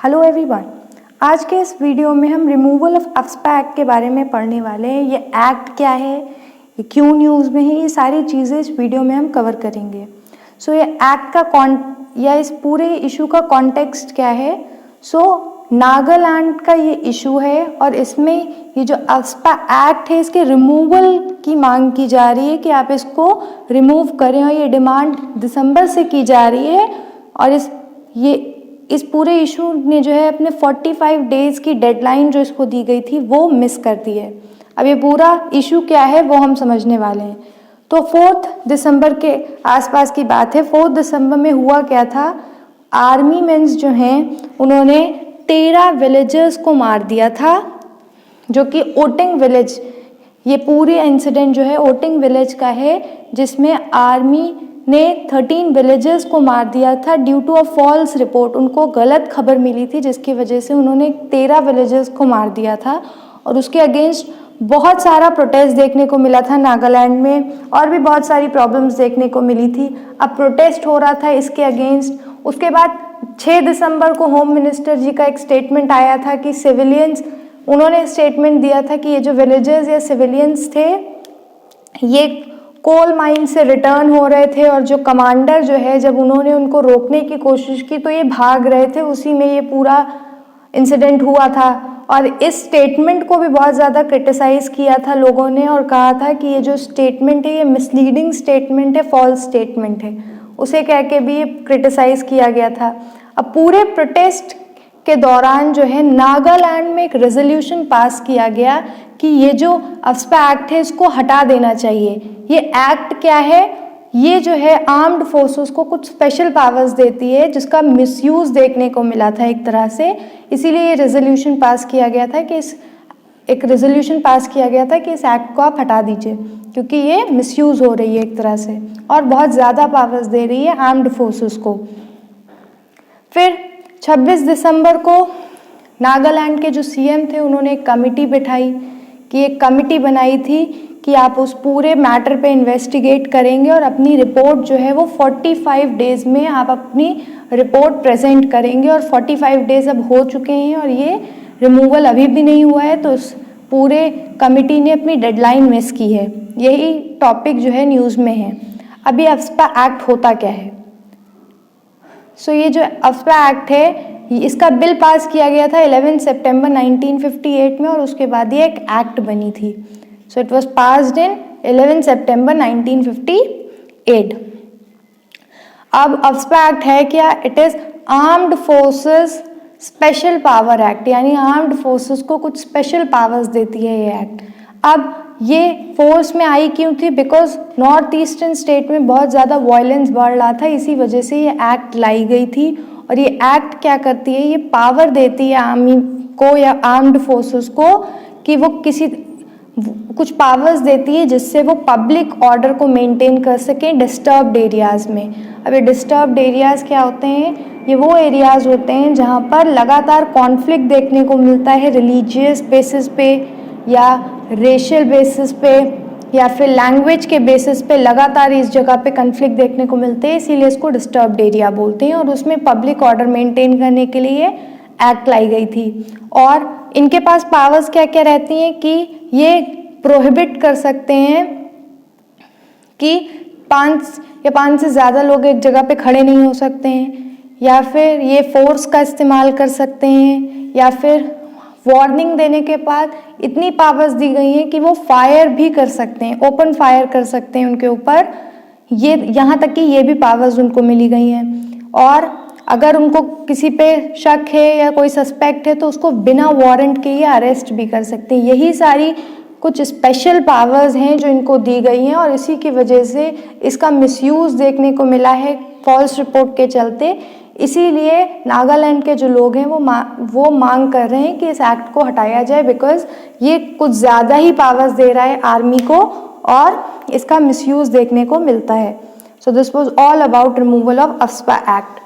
Hello everyone, आज के इस वीडियो में हम रिमूवल ऑफ अफ्स्पा एक्ट के बारे में पढ़ने वाले हैं। ये एक्ट क्या है, ये क्यों न्यूज़ में है, ये सारी चीज़ें इस वीडियो में हम कवर करेंगे। ये एक्ट का या इस पूरे इशू का कॉन्टेक्स्ट क्या है। नागालैंड का ये इशू है और इसमें ये जो अफ्स्पा एक्ट है इसके रिमूवल की मांग की जा रही है कि आप इसको रिमूव करें, और ये डिमांड दिसंबर से की जा रही है। और इस पूरे इशू ने जो है अपने 45 डेज की डेडलाइन जो इसको दी गई थी वो मिस कर दी है। अब ये पूरा इशू क्या है वो हम समझने वाले हैं। तो 4 दिसंबर के आसपास की बात है। 4 दिसंबर में हुआ क्या था, आर्मी मेंस जो हैं उन्होंने 13 विलेजर्स को मार दिया था, जो कि ओटिंग विलेज, ये पूरी इंसिडेंट जो है ओटिंग विलेज का है, जिसमें आर्मी ने 13 विलेजर्स को मार दिया था due to a false report. उनको गलत खबर मिली थी जिसकी वजह से उन्होंने 13 विलेजर्स को मार दिया था। और उसके अगेंस्ट बहुत सारा प्रोटेस्ट देखने को मिला था नागालैंड में, और भी बहुत सारी प्रॉब्लम्स देखने को मिली थी। अब प्रोटेस्ट हो रहा था इसके अगेंस्ट। उसके बाद 6 दिसंबर को होम मिनिस्टर जी का एक स्टेटमेंट आया था कि सिविलियंस, उन्होंने स्टेटमेंट दिया था कि ये जो विलेजर्स या सिविलियंस थे ये कोल माइन से रिटर्न हो रहे थे, और जो कमांडर जो है जब उन्होंने उनको रोकने की कोशिश की तो ये भाग रहे थे, उसी में ये पूरा इंसिडेंट हुआ था। और इस स्टेटमेंट को भी बहुत ज़्यादा क्रिटिसाइज़ किया था लोगों ने, और कहा था कि ये जो स्टेटमेंट है ये मिसलीडिंग स्टेटमेंट है, फॉल्स स्टेटमेंट है, उसे कह के भी ये क्रिटिसाइज़ किया गया था। अब पूरे प्रोटेस्ट के दौरान जो है नागालैंड में एक रेजोल्यूशन पास किया गया कि ये जो अफ्स्पा एक्ट है इसको हटा देना चाहिए। ये एक्ट क्या है, ये जो है आर्म्ड फोर्सेस को कुछ स्पेशल पावर्स देती है जिसका मिसयूज़ देखने को मिला था एक तरह से। इसीलिए ये रेजोल्यूशन पास किया गया था कि इस एक्ट को आप हटा दीजिए, क्योंकि ये मिसयूज़ हो रही है एक तरह से और बहुत ज़्यादा पावर्स दे रही है आर्म्ड फोर्सेस को। फिर 26 दिसंबर को नागालैंड के जो सीएम थे उन्होंने एक कमेटी बिठाई, कि एक कमेटी बनाई थी कि आप उस पूरे मैटर पे इन्वेस्टिगेट करेंगे और अपनी रिपोर्ट जो है वो 45 डेज़ में आप अपनी रिपोर्ट प्रेजेंट करेंगे। और 45 डेज़ अब हो चुके हैं और ये रिमूवल अभी भी नहीं हुआ है, तो उस पूरे कमेटी ने अपनी डेडलाइन मिस की है। यही टॉपिक जो है न्यूज़ में है। अभी अफ्स्पा एक्ट होता क्या है। ये जो अफ्स्पा एक्ट है इसका बिल पास किया गया था 11 सितंबर 1958 में, और उसके बाद ये एक एक्ट बनी थी। इट वॉज पास्ड इन 11 सितंबर 1958। अब अफ्स्पा एक्ट है क्या, it is armed forces special power act, यानी आर्म्ड फोर्सेस को कुछ स्पेशल पावर्स देती है ये एक्ट। अब ये फोर्स में आई क्यों थी, बिकॉज नॉर्थ ईस्टर्न स्टेट में बहुत ज़्यादा वायलेंस बढ़ रहा था, इसी वजह से ये एक्ट लाई गई थी। और ये एक्ट क्या करती है, ये पावर देती है आर्मी को या आर्म्ड फोर्सेस को कि वो कुछ पावर्स देती है जिससे वो पब्लिक ऑर्डर को मेंटेन कर सकें डिस्टर्ब्ड एरियाज़ में। अब ये डिस्टर्ब्ड एरियाज़ क्या होते हैं, ये वो एरियाज़ होते हैं जहाँ पर लगातार कॉन्फ्लिक्ट देखने को मिलता है, रिलीजियस बेसिस पे या रेशियल बेसिस पे या फिर लैंग्वेज के बेसिस पे लगातार इस जगह पे कन्फ्लिक्ट देखने को मिलते हैं, इसीलिए इसको डिस्टर्ब्ड एरिया बोलते हैं। और उसमें पब्लिक ऑर्डर मेंटेन करने के लिए एक्ट लाई गई थी। और इनके पास पावर्स क्या क्या रहती हैं कि ये प्रोहिबिट कर सकते हैं कि 5 से ज़्यादा लोग एक जगह पे खड़े नहीं हो सकते हैं, या फिर ये फोर्स का इस्तेमाल कर सकते हैं, या फिर वार्निंग देने के बाद इतनी पावर्स दी गई हैं कि वो फायर भी कर सकते हैं, ओपन फायर कर सकते हैं उनके ऊपर। ये यहाँ तक कि ये भी पावर्स उनको मिली गई हैं। और अगर उनको किसी पे शक है या कोई सस्पेक्ट है तो उसको बिना वारंट के ये अरेस्ट भी कर सकते हैं। यही सारी कुछ स्पेशल पावर्स हैं जो इनको दी गई हैं, और इसी की वजह से इसका मिसयूज़ देखने को मिला है फॉल्स रिपोर्ट के चलते। इसीलिए नागालैंड के जो लोग हैं वो मांग कर रहे हैं कि इस एक्ट को हटाया जाए, बिकॉज ये कुछ ज़्यादा ही पावर्स दे रहा है आर्मी को और इसका मिसयूज़ देखने को मिलता है। This was all about removal of AFSPA act.